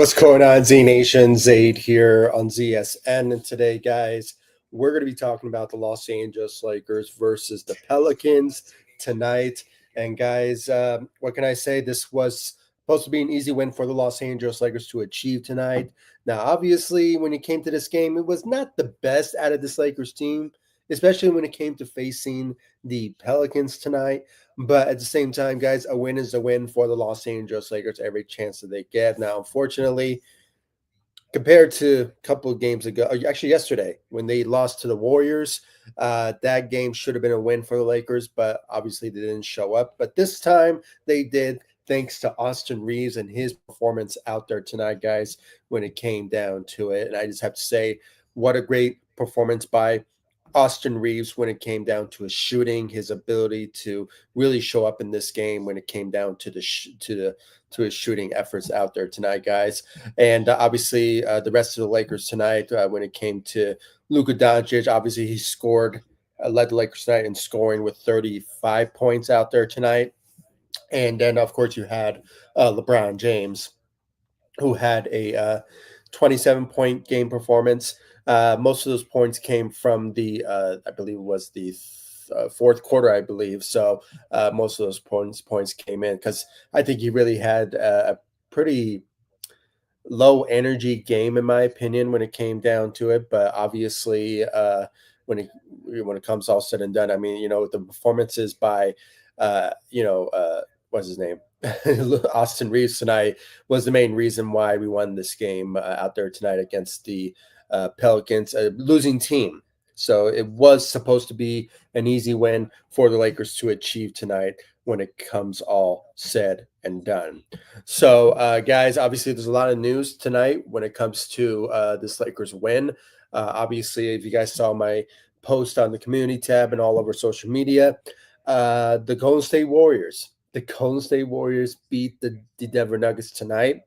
what's going on, Z Nation? Zaid here on ZSN. And today, guys, we're going to be talking about the Los Angeles Lakers versus the Pelicans tonight. And, guys, what can I say? This was supposed to be an easy win for the Los Angeles Lakers to achieve tonight. Now, obviously, when it came to this game, it was not the best out of this Lakers team, especially when it came to facing the Pelicans tonight. But at the same time, guys, a win is a win for the Los Angeles Lakers every chance that they get. Now, unfortunately, compared to a couple of games ago, actually yesterday, when they lost to the Warriors, that game should have been a win for the Lakers, but obviously they didn't show up. But this time they did, thanks to Austin Reaves and his performance out there tonight, guys, when it came down to it. And I just have to say, what a great performance by Austin Reaves when it came down to his shooting, his ability to really show up in this game when it came down to his shooting efforts out there tonight, guys. And obviously, the rest of the Lakers tonight, when it came to Luka Doncic, obviously he scored, led the Lakers tonight in scoring with 35 points out there tonight. And then, of course, you had LeBron James, who had a 27-point game performance. Most of those points came from the, I believe it was the fourth quarter, I believe. So most of those points came in because I think he really had a pretty low energy game, in my opinion, when it came down to it. But obviously, when it comes all said and done, I mean, the performances by, what's his name? Austin Reaves tonight was the main reason why we won this game out there tonight against the Pelicans, a losing team. So it was supposed to be an easy win for the Lakers to achieve tonight when it comes all said and done. So, guys, obviously there's a lot of news tonight when it comes to this Lakers win. Obviously, if you guys saw my post on the community tab and all over social media, the Golden State Warriors beat the Denver Nuggets tonight,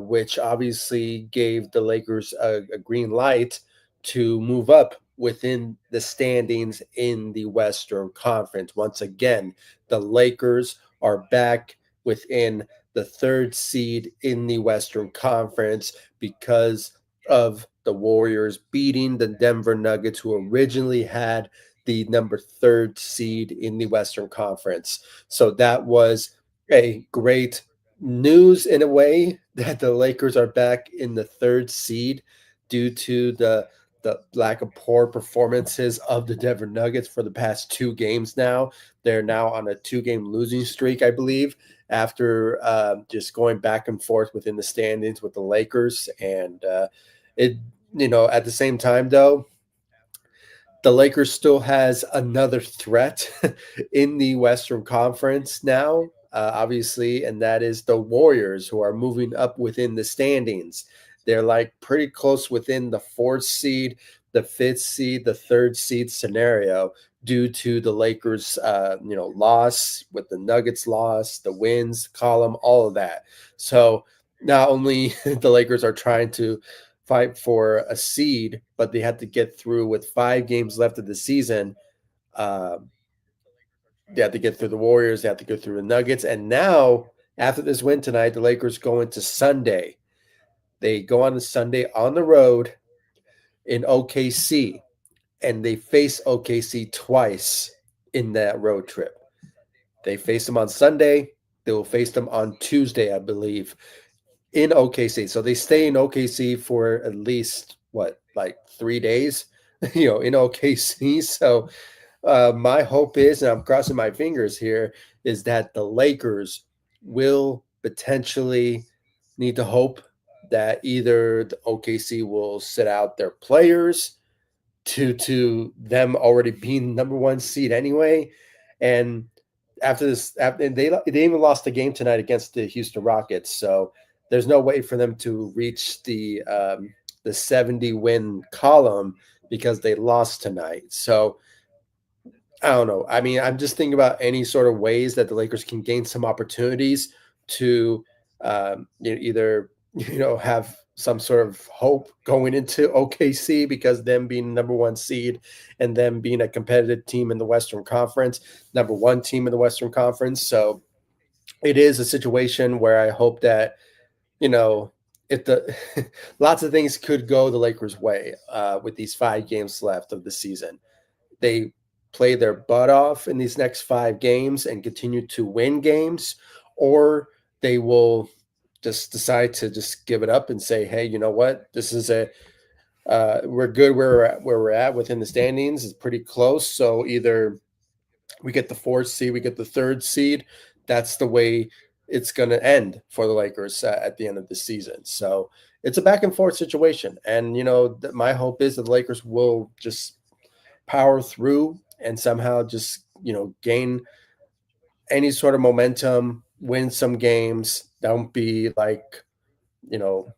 which obviously gave the Lakers a green light to move up within the standings in the Western Conference. Once again, the Lakers are back within the third seed in the Western Conference because of the Warriors beating the Denver Nuggets, who originally had the number third seed in the Western Conference. So that was a great news in a way that the Lakers are back in the third seed due to the lack of poor performances of the Denver Nuggets for the past 2 games now. They're now on a 2-game losing streak, I believe, after just going back and forth within the standings with the Lakers. And at the same time, though, the Lakers still has another threat in the Western Conference now, obviously, and that is the Warriors, who are moving up within the standings. They're like pretty close within the 4th seed, the 5th seed, the 3rd seed scenario due to the Lakers, loss, with the Nuggets loss, the wins column, all of that. So not only the Lakers are trying to fight for a seed, but they have to get through with 5 games left of the season. They have to get through the Warriors. They have to go through the Nuggets. And now, after this win tonight, the Lakers go into Sunday. They go on the Sunday on the road in OKC, and they face OKC twice in that road trip. They face them on Sunday. They will face them on Tuesday, I believe, in OKC. So they stay in OKC for at least, 3 days, in OKC. So my hope is, and I'm crossing my fingers here, is that the Lakers will potentially need to hope that either the OKC will sit out their players to them already being number 1 seed anyway. And after this, they even lost the game tonight against the Houston Rockets. So there's no way for them to reach the 70-win column because they lost tonight. So I don't know. I mean, I'm just thinking about any sort of ways that the Lakers can gain some opportunities to either have some sort of hope going into OKC, because them being number 1 seed and them being a competitive team in the Western Conference, number 1 team in the Western Conference. So it is a situation where I hope that if the lots of things could go the Lakers' way with these 5 games left of the season. They play their butt off in these next 5 games and continue to win games, or they will just decide to just give it up and say, "Hey, you know what? This is a we're good where we're at within the standings. It's pretty close. So either we get the 4th seed, we get the 3rd seed. That's the way it's going to end for the Lakers at the end of the season. So it's a back and forth situation, and my hope is that the Lakers will just power through and somehow just gain any sort of momentum, win some games. Don't be like you know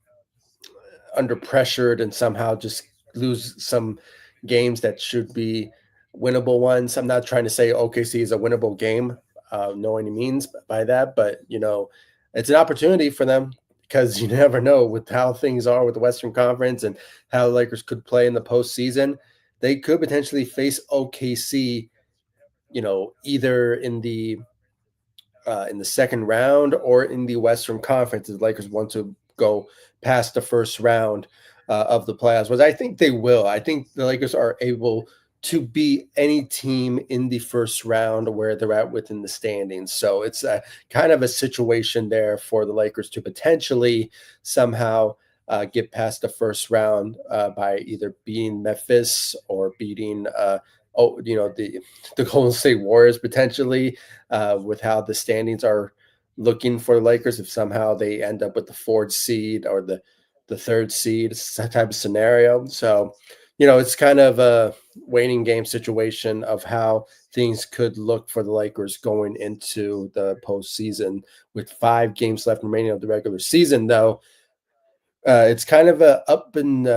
under pressured and somehow just lose some games that should be winnable ones. I'm not trying to say OKC is a winnable game, no any means by that, but it's an opportunity for them because you never know with how things are with the Western Conference and how the Lakers could play in the postseason. They could potentially face OKC, either in the second round or in the Western Conference. The Lakers want to go past the first round of the playoffs, which I think they will. I think the Lakers are able to beat any team in the first round where they're at within the standings. So it's a kind of a situation there for the Lakers to potentially somehow get past the first round by either beating Memphis or beating the Golden State Warriors potentially, with how the standings are looking for the Lakers. If somehow they end up with the 4th seed or the 3rd seed, it's that type of scenario. So, it's kind of a waiting game situation of how things could look for the Lakers going into the postseason with 5 games left remaining of the regular season. Though it's kind of a up and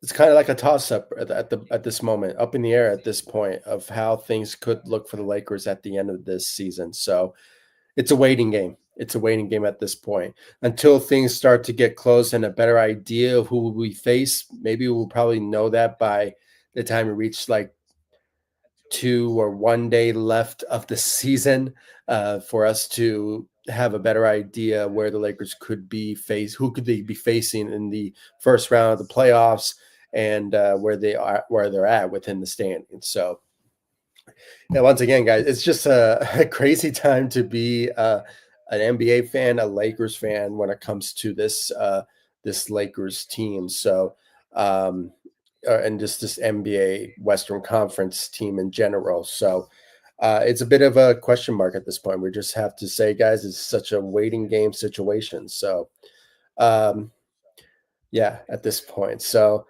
it's kind of like a toss up at this moment, up in the air at this point of how things could look for the Lakers at the end of this season. So it's a waiting game. It's a waiting game at this point until things start to get close and a better idea of who we face. Maybe we'll probably know that by the time we reach like 2 or 1 day left of the season, for us to have a better idea where the Lakers could be who could they be facing in the first round of the playoffs, and where they're at within the standings. So, yeah, once again, guys, it's just a crazy time to be an NBA fan, a Lakers fan when it comes to this Lakers team. So, um, and just this NBA Western Conference team in general. So, it's a bit of a question mark at this point. We just have to say, guys, it's such a waiting game situation. So, um, yeah, at this point. So,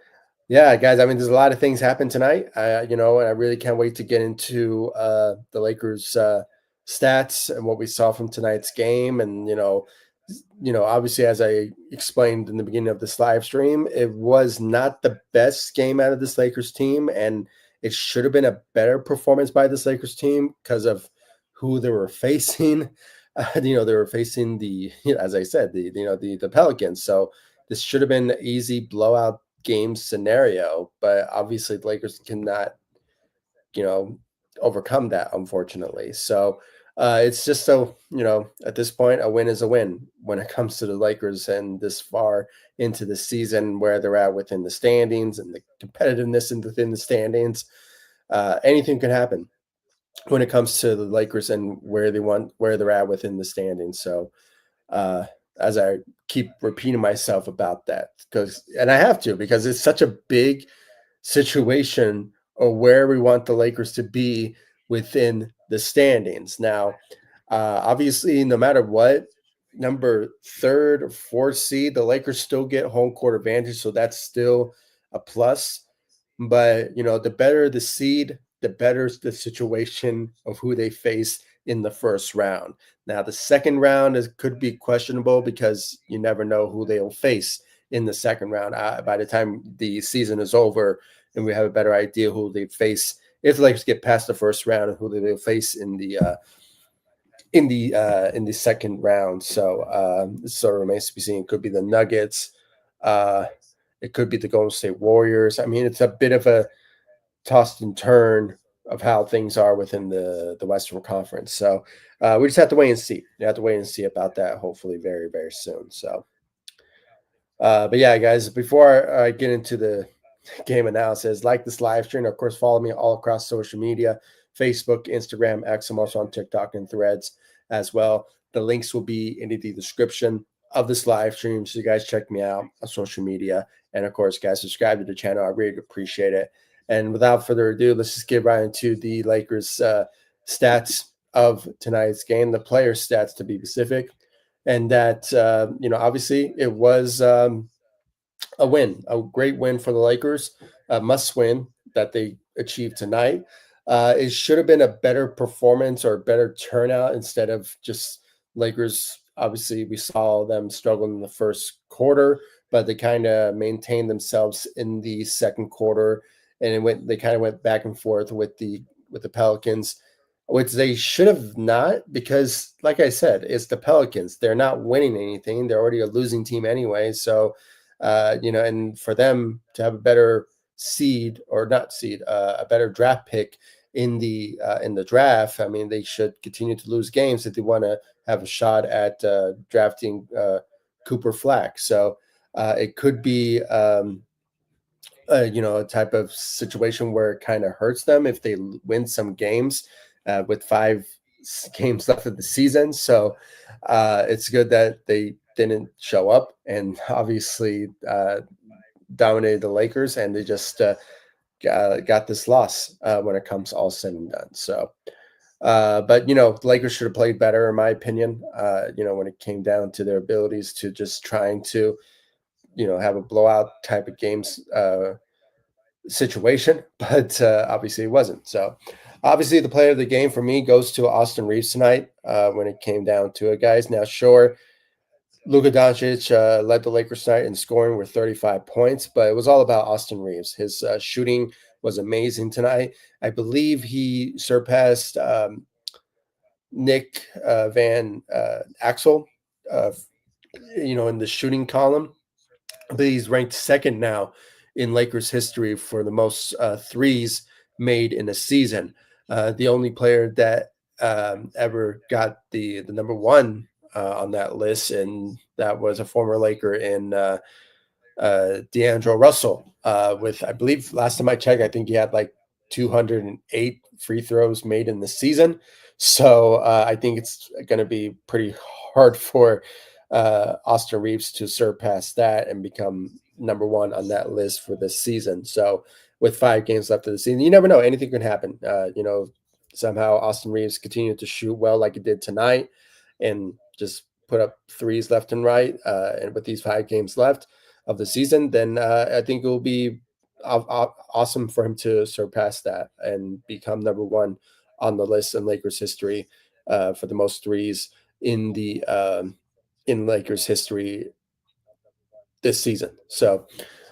yeah, guys. I mean, there's a lot of things happen tonight. And I really can't wait to get into the Lakers stats and what we saw from tonight's game. And obviously, as I explained in the beginning of this live stream, it was not the best game out of this Lakers team, and it should have been a better performance by this Lakers team because of who they were facing. They were facing as I said, the Pelicans. So this should have been an easy blowout game scenario, but obviously the Lakers cannot, you know, overcome that, unfortunately. So it's just so, at this point, a win is a win when it comes to the Lakers and this far into the season where they're at within the standings and the competitiveness within the standings. Anything can happen when it comes to the Lakers and where they're at within the standings. So uh, as I keep repeating myself about that, and I have to, because it's such a big situation or where we want the Lakers to be within the standings. Now, obviously, no matter what, number 3rd or 4th seed, the Lakers still get home court advantage, so that's still a plus. But the better the seed, the better the situation of who they face in the first round. Now, the second round could be questionable because you never know who they'll face in the second round. By the time the season is over, and we have a better idea who they face if the Lakers get past the first round and who they will face in the second round. So this sort of remains to be seen. It could be the Nuggets. Uh, it could be the Golden State Warriors. I mean, it's a bit of a tossed and turn of how things are within the Western Conference. So we just have to wait and see. You have to wait and see about that. Hopefully, very very soon. So. But yeah, guys, before I get into the game analysis, like this live stream. Of course, follow me all across social media: Facebook, Instagram, X. I'm also on TikTok and Threads as well. The links will be in the description of this live stream. So you guys check me out on social media. And of course, guys, subscribe to the channel. I really appreciate it. And without further ado, let's just get right into the Lakers stats of tonight's game, the player stats to be specific. And that, obviously it was a win, a great win for the Lakers, a must win that they achieved tonight. It should have been a better performance or a better turnout instead of just Lakers. Obviously, we saw them struggle in the first quarter, but they kind of maintained themselves in the second quarter, and They kind of went back and forth with the Pelicans, which they should have not, because, like I said, it's the Pelicans. They're not winning anything. They're already a losing team anyway. So and for them to have a better seed or not seed, a better draft pick in the draft, I mean, they should continue to lose games if they want to have a shot at drafting Cooper Flack. So it could be. A type of situation where it kind of hurts them if they win some games with games left of the season. So it's good that they didn't show up and obviously dominated the Lakers, and they just got this loss when it comes all said and done. So, but the Lakers should have played better, in my opinion. When it came down to their abilities to just trying to have a blowout type of games situation, but obviously it wasn't. So, obviously, the player of the game for me goes to Austin Reeves tonight when it came down to it, guys. Now, sure, Luka Doncic led the Lakers tonight in scoring with 35 points, but it was all about Austin Reeves. His shooting was amazing tonight. I believe he surpassed Nick Van Axel, uh, in the shooting column. But he's ranked second now in Lakers history for the most threes made in a season. The only player that ever got the number one on that list, and that was a former Laker in D'Angelo Russell. With, I believe, last time I checked, I think he had like 208 free throws made in the season. So I think it's going to be pretty hard for Austin Reeves to surpass that and become number one on that list for this season. So with 5 games left of the season, you never know. Anything can happen. Somehow Austin Reeves continued to shoot well like he did tonight and just put up threes left and right. And with these 5 games left of the season, then I think it will be awesome for him to surpass that and become number one on the list in Lakers history for the most threes in the in Lakers history this season. So,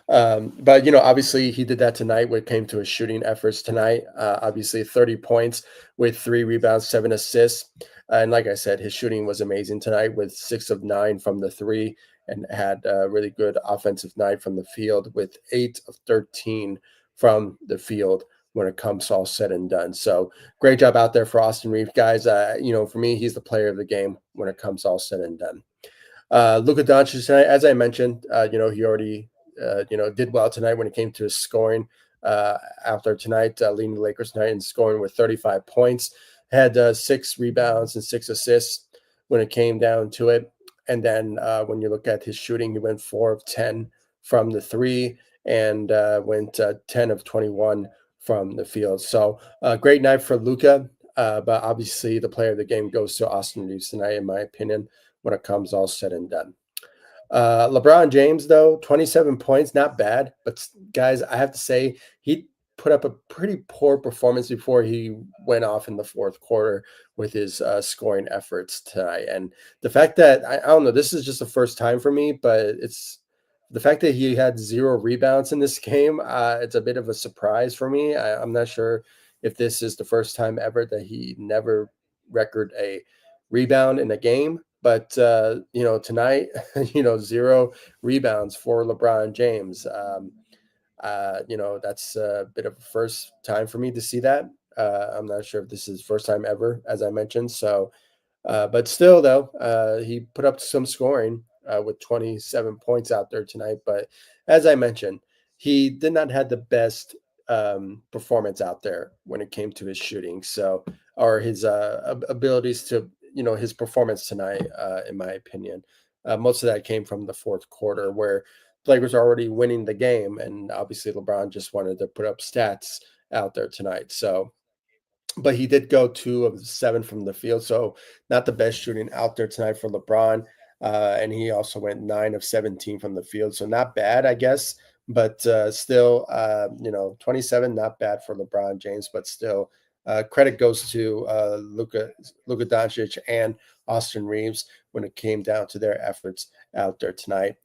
but obviously he did that tonight when it came to his shooting efforts tonight. Obviously, 30 points with 3 rebounds, 7 assists. And like I said, his shooting was amazing tonight with 6 of 9 from the three, and had a really good offensive night from the field with 8 of 13 from the field when it comes all said and done. So great job out there for Austin Reeves, guys. For me, he's the player of the game when it comes all said and done. Luka Doncic tonight, as I mentioned, he already, did well tonight when it came to his scoring. After tonight, leading the Lakers tonight and scoring with 35 points, had 6 rebounds and 6 assists when it came down to it. And then when you look at his shooting, he went 4 of 10 from the three and went 10 of 21 from the field. So great night for Luka. But obviously, the player of the game goes to Austin Reeves tonight, in my opinion, when it comes all said and done. LeBron James, though, 27 points, not bad. But guys, I have to say, he put up a pretty poor performance before he went off in the fourth quarter with his scoring efforts tonight. And the fact that, I don't know, this is just the first time for me, but it's the fact that he had 0 rebounds in this game. It's a bit of a surprise for me. I'm not sure if this is the first time ever that he never record a rebound in a game. But tonight, 0 rebounds for LeBron James. That's a bit of a first time for me to see that. I'm not sure if this is first time ever, as I mentioned. So, but still, though, he put up some scoring. with 27 points out there tonight. But as I mentioned, he did not have the best performance out there when it came to his shooting. So, or his abilities to, his performance tonight, in my opinion. Most of that came from the fourth quarter where the Lakers are already winning the game. And obviously, LeBron just wanted to put up stats out there tonight. So, but he did go 2 of 7 from the field, so not the best shooting out there tonight for LeBron. And he also went 9 of 17 from the field, so not bad, I guess. But still, 27, not bad for LeBron James, but still, credit goes to Luka Doncic and Austin Reaves when it came down to their efforts out there tonight.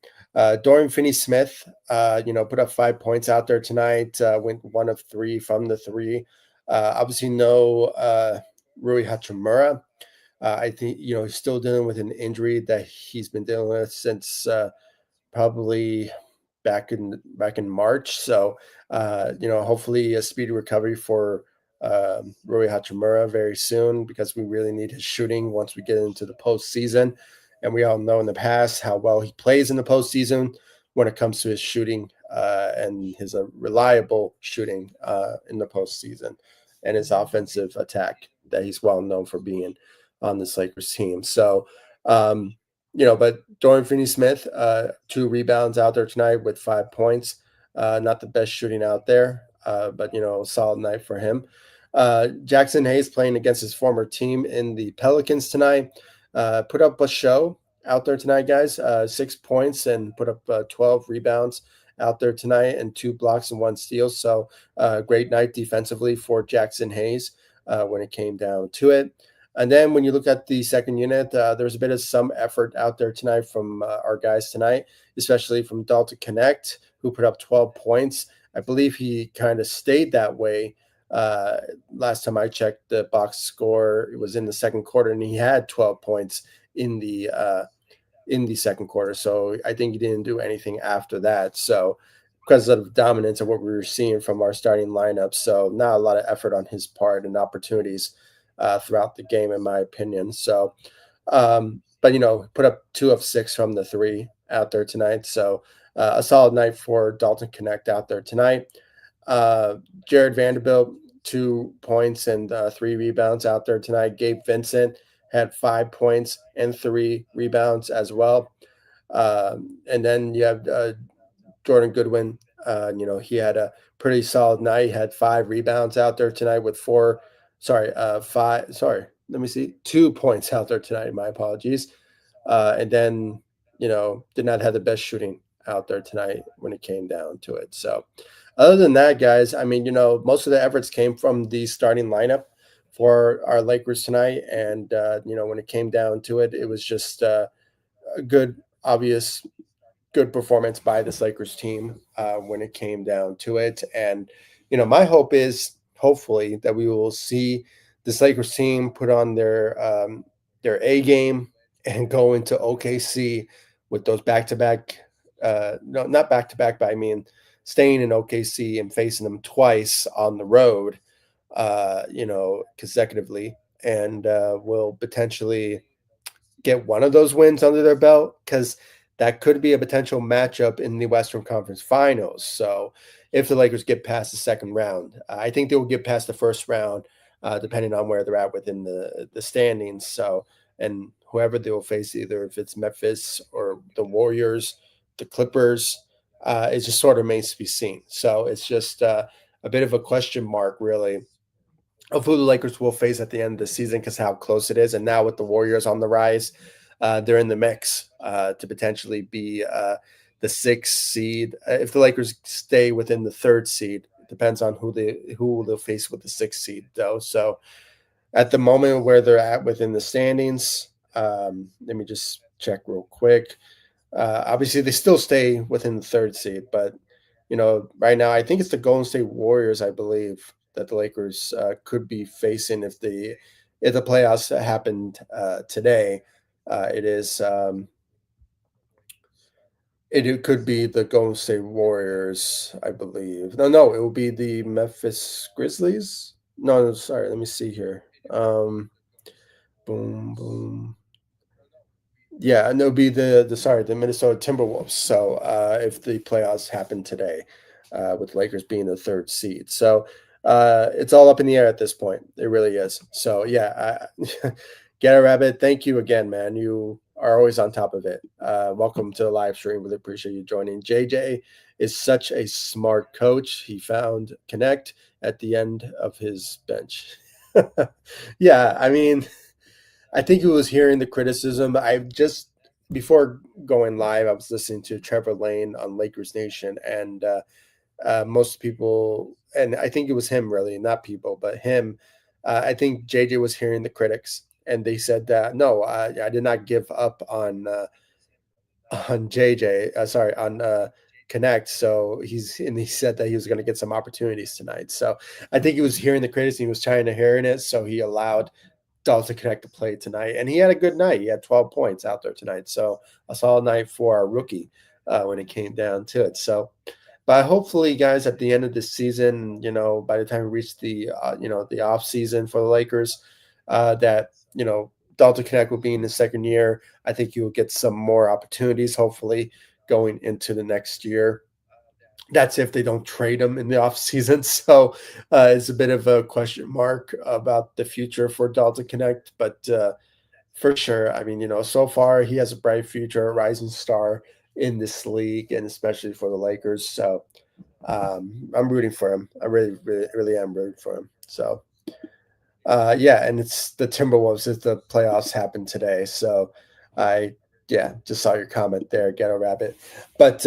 Dorian Finney-Smith, put up 5 points out there tonight. Went 1 of 3 from the three. Obviously, no Rui Hachimura. I think he's still dealing with an injury that he's been dealing with since probably back in March. So, hopefully a speedy recovery for Rui Hachimura very soon because we really need his shooting once we get into the postseason. And we all know in the past how well he plays in the postseason when it comes to his shooting and his reliable shooting in the postseason and his offensive attack that he's well known for being on this Lakers team. So, but Dorian Finney-Smith, 2 rebounds out there tonight with 5 points. Not the best shooting out there, but solid night for him. Jackson Hayes playing against his former team in the Pelicans tonight. Put up a show out there tonight, guys. 6 points and put up 12 rebounds out there tonight and 2 blocks and 1 steal. So great night defensively for Jackson Hayes when it came down to it. And then when you look at the second unit, there's a bit of some effort out there tonight from our guys tonight, especially from Dalton KNECHT, who put up 12 points. I believe he kind of stayed that way. Last time I checked the box score, it was in the second quarter, and he had 12 points in the second quarter. So I think he didn't do anything after that. So because of dominance of what we were seeing from our starting lineup, so not a lot of effort on his part and opportunities throughout the game, in my opinion. So, but put up 2 of 6 from the three out there tonight. So a solid night for Dalton KNECHT out there tonight. Uh, Jared Vanderbilt, 2 points and 3 rebounds out there tonight. Gabe Vincent had 5 points and 3 rebounds as well. And then you have Jordan Goodwin. He had a pretty solid night. He had 5 rebounds out there tonight with five. Sorry, let me see, 2 points out there tonight. My apologies. And then, did not have the best shooting out there tonight when it came down to it. So, other than that, guys, I mean, most of the efforts came from the starting lineup for our Lakers tonight. And, when it came down to it, it was just a obvious good performance by this Lakers team when it came down to it. And, my hope is hopefully that we will see this Lakers team put on their A game and go into OKC with those back to back, no, not back to back, but I mean, staying in OKC and facing them twice on the road, consecutively, and will potentially get one of those wins under their belt because that could be a potential matchup in the Western Conference Finals. So if the Lakers get past the second round, I think they will get past the first round, depending on where they're at within the standings. So, and whoever they will face, either if it's Memphis or the Warriors, the Clippers, it just sort of remains to be seen. So it's just a bit of a question mark, really, of who the Lakers will face at the end of the season because how close it is. And now with the Warriors on the rise, they're in the mix to potentially be the sixth seed. If the Lakers stay within the third seed, it depends on who they'll face with the sixth seed, though. So at the moment where they're at within the standings, let me just check real quick. Obviously, they still stay within the third seed, but right now I think it's the Golden State Warriors, I believe, that the Lakers could be facing if the playoffs happened today. It is it could be the Golden State Warriors, I believe. No, it will be the Memphis Grizzlies. No, sorry, let me see here. Boom, boom. Yeah, and it'll be the Minnesota Timberwolves. So if the playoffs happen today, with Lakers being the third seed, so it's all up in the air at this point. It really is. So yeah, get a rabbit. Thank you again, man. You are always on top of it. Welcome to the live stream. Really appreciate you joining. JJ is such a smart coach. He found Connect at the end of his bench. Yeah, I mean, I think he was hearing the criticism. I just before going live, I was listening to Trevor Lane on Lakers Nation, and most people, and I think it was him really, not people, but him. I think JJ was hearing the critics, and they said that no, I did not give up on JJ. Sorry, on Connect. So he said that he was going to get some opportunities tonight. So I think he was hearing the critics. He was trying to hear it, so he allowed Dalton Connect to play tonight, and he had a good night. He had 12 points out there tonight, so a solid night for our rookie when it came down to it. So, but hopefully, guys, at the end of this season, by the time we reach the the off season for the Lakers, that Dalton Connect will be in his second year. I think he will get some more opportunities. Hopefully, going into the next year. That's if they don't trade him in the offseason. So it's a bit of a question mark about the future for Dalton Connect. But for sure, I mean, so far he has a bright future, a rising star in this league, and especially for the Lakers. So I'm rooting for him. I really, really, really am rooting for him. So yeah, and it's the Timberwolves if the playoffs happen today. So I yeah, just saw your comment there, Ghetto Rabbit. But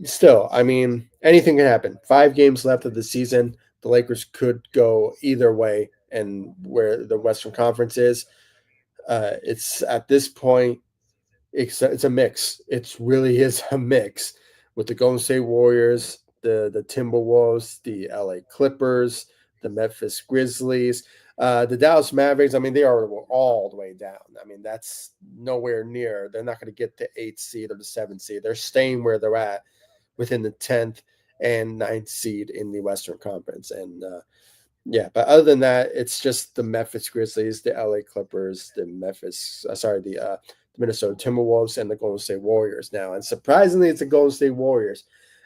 still, I mean, anything can happen. 5 games left of the season. The Lakers could go either way, and where the Western Conference is, it's at this point it's a mix. It really is a mix with the Golden State Warriors, the Timberwolves, the LA Clippers, the Memphis Grizzlies, the Dallas Mavericks. I mean, they are all the way down. I mean, that's nowhere near. They're not going to get the 8th seed or the 7th seed. They're staying where they're at within the 10th and 9th seed in the Western Conference. And yeah, but other than that, it's just the Memphis Grizzlies, the LA Clippers, the Minnesota Timberwolves, and the Golden State Warriors now. And surprisingly, it's the Golden State Warriors.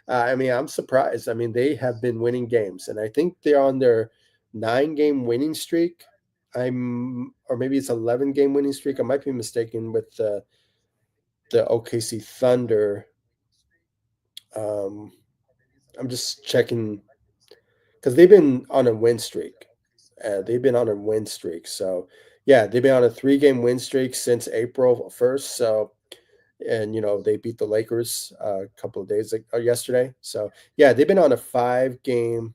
I mean, I'm surprised. I mean, they have been winning games, and I think they're on their 9-game winning streak. Or maybe it's 11-game winning streak. I might be mistaken with the OKC Thunder. Um, I'm just checking because they've been on a win streak. They've been on a win streak. So, yeah, they've been on a 3-game win streak since April 1st. So, and they beat the Lakers a couple of days yesterday. So, yeah, they've been on a 5-game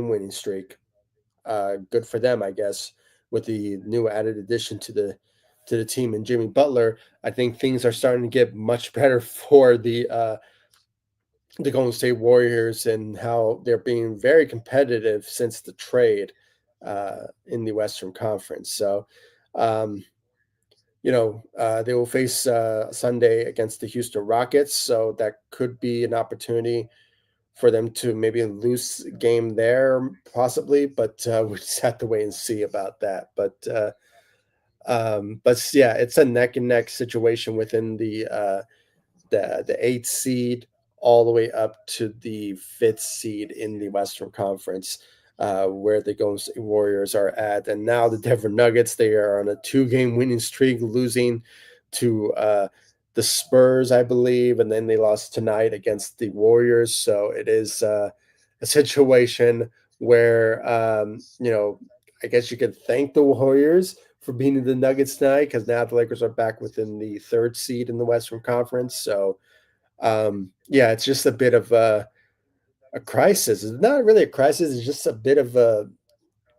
winning streak. Good for them, I guess, with the new added addition to the team and Jimmy Butler. I think things are starting to get much better for the Golden State Warriors and how they're being very competitive since the trade in the Western Conference. So, um, they will face Sunday against the Houston Rockets. So that could be an opportunity for them to maybe lose a game there, possibly. But we just have to wait and see about that. But yeah, it's a neck and neck situation within the 8th seed all the way up to the 5th seed in the Western Conference, where the Golden State Warriors are at. And now the Denver Nuggets, they are on a 2-game winning streak, losing to the Spurs, I believe, and then they lost tonight against the Warriors. So it is a situation where, I guess you could thank the Warriors for beating the Nuggets tonight because now the Lakers are back within the 3rd seed in the Western Conference. So, yeah, it's just a bit of a crisis. It's not really a crisis. It's just a bit of a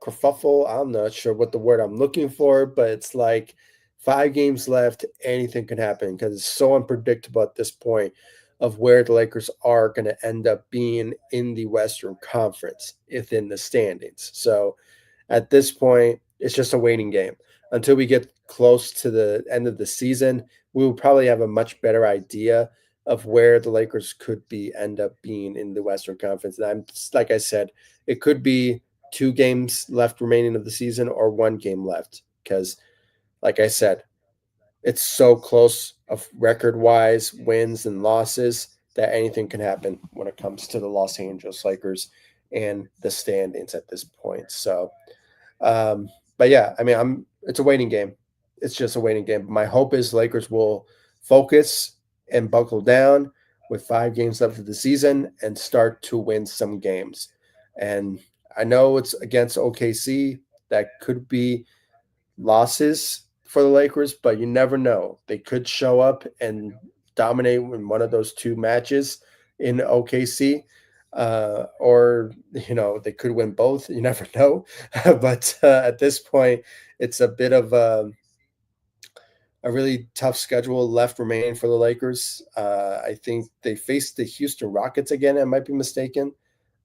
kerfuffle. I'm not sure what the word I'm looking for, but it's like 5 games left. Anything can happen because it's so unpredictable at this point of where the Lakers are going to end up being in the Western Conference within the standings. So at this point, it's just a waiting game. Until we get close to the end of the season, we will probably have a much better idea of where the Lakers could end up being in the Western Conference. And like I said, it could be 2 games left remaining of the season or 1 game left. Because, like I said, it's so close of record wise, wins and losses, that anything can happen when it comes to the Los Angeles Lakers and the standings at this point. So, um, but yeah, I mean, it's a waiting game. It's just a waiting game. My hope is Lakers will focus and buckle down with 5 games left of the season and start to win some games. And I know it's against OKC. That could be losses for the Lakers, but you never know. They could show up and dominate in one of those 2 matches in OKC, or they could win both. You never know. But at this point, it's a bit of a really tough schedule left remaining for the Lakers. I think they faced the Houston Rockets again. I might be mistaken.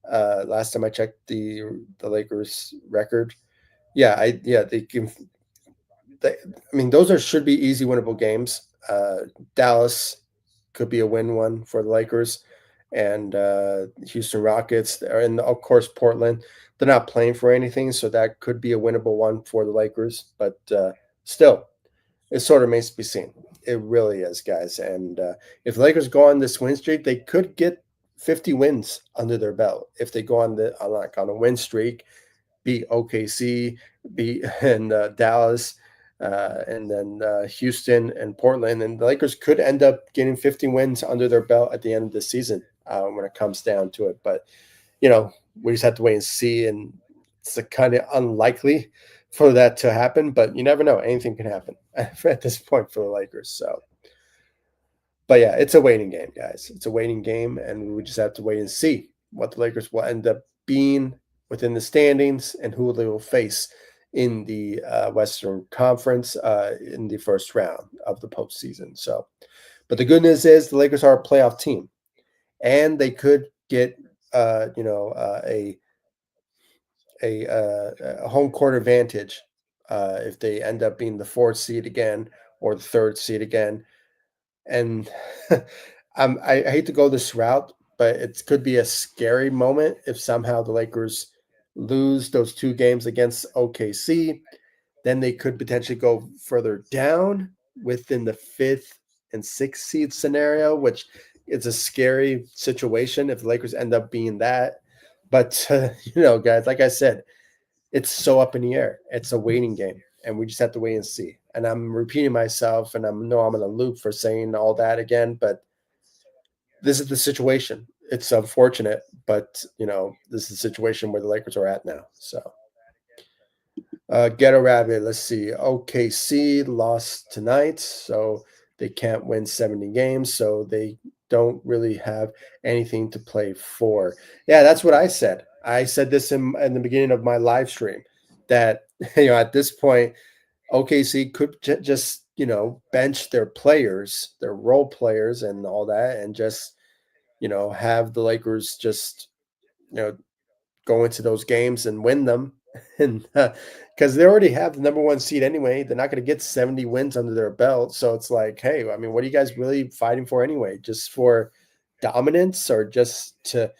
Last time I checked the Lakers record, yeah, they can I mean, those should be easy winnable games. Dallas could be a win one for the Lakers, and Houston Rockets, and of course Portland. They're not playing for anything, so that could be a winnable one for the Lakers. But still, it sort of remains to be seen. It really is, guys. And if the Lakers go on this win streak, they could get 50 wins under their belt. If they go on on a win streak, beat OKC, beat and Dallas, and then Houston and Portland, and the Lakers could end up getting 50 wins under their belt at the end of the season when it comes down to it. But we just have to wait and see, and it's kind of unlikely for that to happen. But you never know; anything can happen at this point for the Lakers. So, but yeah, it's a waiting game, guys. It's a waiting game, and we just have to wait and see what the Lakers will end up being within the standings and who they will face in the Western Conference in the first round of the postseason. So, but the good news is the Lakers are a playoff team, and they could get a home court advantage if they end up being the 4th seed again or the 3rd seed again. And I hate to go this route, but it could be a scary moment if somehow the Lakers lose those 2 games against OKC. Then they could potentially go further down within the 5th and 6th seed scenario, which is a scary situation if the Lakers end up being that. But, guys, like I said, it's so up in the air. It's a waiting game, and we just have to wait and see. And I'm repeating myself, and know I'm in a loop for saying all that again, but this is the situation. It's unfortunate, but this is the situation where the Lakers are at now. So, get a rabbit. Let's see. OKC lost tonight, so they can't win 70 games, so they don't really have anything to play for. Yeah, that's what I said. I said this in the beginning of my live stream that at this point OKC could just bench their players, their role players, and all that, and just have the Lakers just go into those games and win them, and because they already have the number 1 seed anyway, they're not going to get 70 wins under their belt. So it's like, hey, I mean, what are you guys really fighting for anyway? Just for dominance, or just to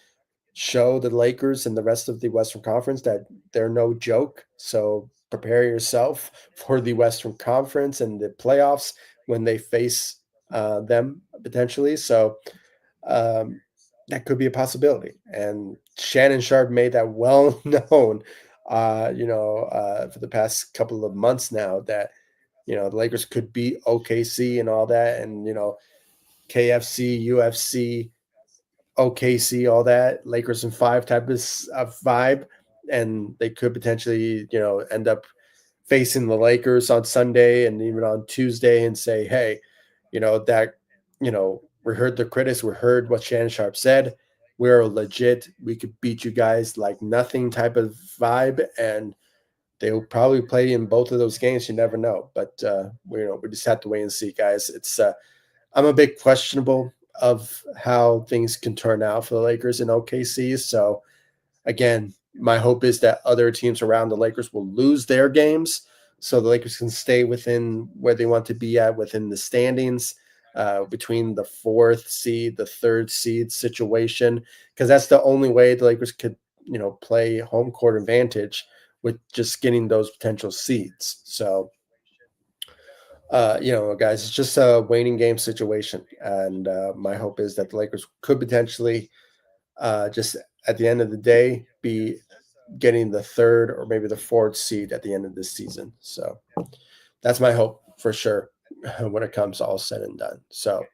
show the Lakers and the rest of the Western Conference that they're no joke? So prepare yourself for the Western Conference and the playoffs when they face them potentially. So um, that could be a possibility. And Shannon Sharp made that well known, for the past couple of months now, that the Lakers could beat OKC and all that, and KFC, UFC, OKC, all that, Lakers in 5 type of vibe, and they could potentially, end up facing the Lakers on Sunday and even on Tuesday and say, hey, that, we heard the critics, we heard what Shannon Sharp said. We're legit. We could beat you guys like nothing type of vibe, and they'll probably play in both of those games. You never know, but we just have to wait and see, guys. It's I'm a bit questionable of how things can turn out for the Lakers in OKC. So again, my hope is that other teams around the Lakers will lose their games so the Lakers can stay within where they want to be at within the standings, between the 4th seed, the 3rd seed situation, because that's the only way the Lakers could, play home court advantage with just getting those potential seeds. So Guys, it's just a waiting game situation, and my hope is that the Lakers could potentially just at the end of the day be getting the third or maybe the fourth seed at the end of this season. So that's my hope for sure when it comes all said and done. So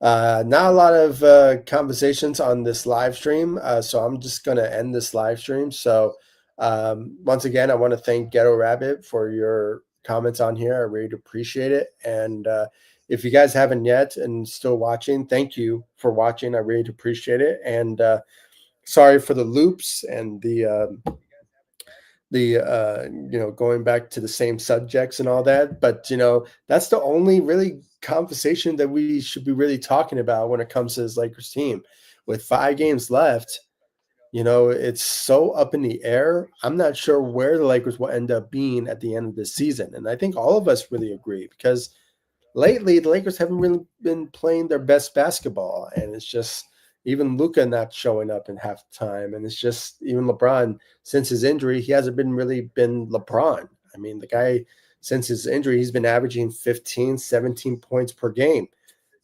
not a lot of conversations on this live stream, so I'm just going to end this live stream. So once again, I want to thank Ghetto Rabbit for your comments on here. I really appreciate it. And if you guys haven't yet and still watching, thank you for watching. I really appreciate it. And sorry for the loops and the going back to the same subjects and all that, but that's the only really conversation that we should be really talking about when it comes to this Lakers team. With 5 games left, it's so up in the air. I'm not sure where the Lakers will end up being at the end of this season, and I think all of us really agree, because lately the Lakers haven't really been playing their best basketball, and it's just even Luka not showing up in half the time, and it's just even LeBron since his injury, he hasn't been LeBron. I mean, the guy since his injury, he's been averaging 15, 17 points per game,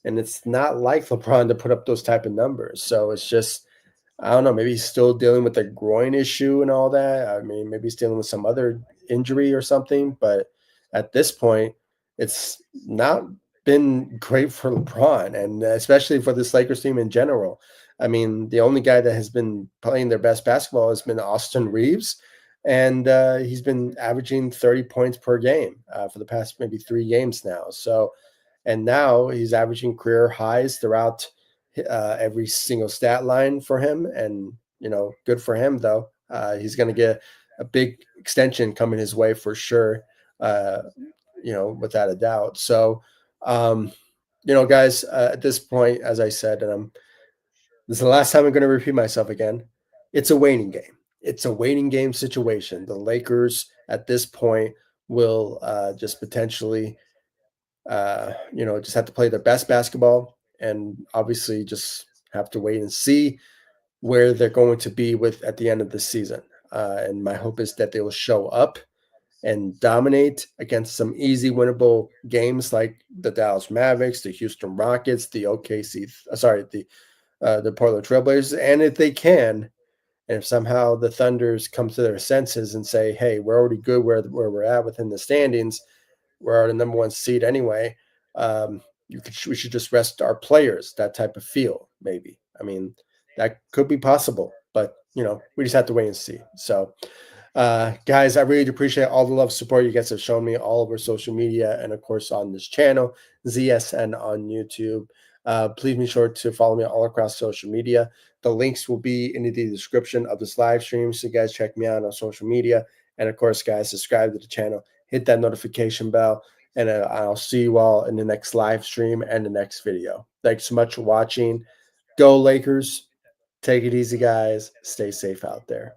and it's not like LeBron to put up those type of numbers. So it's just I don't know. Maybe he's still dealing with a groin issue and all that. I mean, maybe he's dealing with some other injury or something. But at this point, it's not been great for LeBron, and especially for this Lakers team in general. I mean, the only guy that has been playing their best basketball has been Austin Reaves, and he's been averaging 30 points per game for the past maybe 3 games now. So, and now he's averaging career highs throughout every single stat line for him. And, good for him, though. He's going to get a big extension coming his way for sure, without a doubt. So, guys, at this point, as I said, and this is the last time I'm going to repeat myself again, it's a waiting game. It's a waiting game situation. The Lakers at this point will just potentially just have to play their best basketball, and obviously just have to wait and see where they're going to be with at the end of the season. And my hope is that they will show up and dominate against some easy winnable games like the Dallas Mavericks, the Houston Rockets, the the Portland Trailblazers, and if they can, and if somehow the Thunders come to their senses and say, "Hey, we're already good where we're at within the standings. We're the number one seed anyway. We should just rest our players." That type of feel, maybe. I mean, that could be possible, but we just have to wait and see. So, guys, I really appreciate all the love, support you guys have shown me all over social media, and of course on this channel, ZSN on YouTube. Please be sure to follow me all across social media. The links will be in the description of this live stream, so you guys check me out on social media. And of course, guys, subscribe to the channel, hit that notification bell, and I'll see you all in the next live stream and the next video. Thanks so much for watching. Go Lakers. Take it easy, guys. Stay safe out there.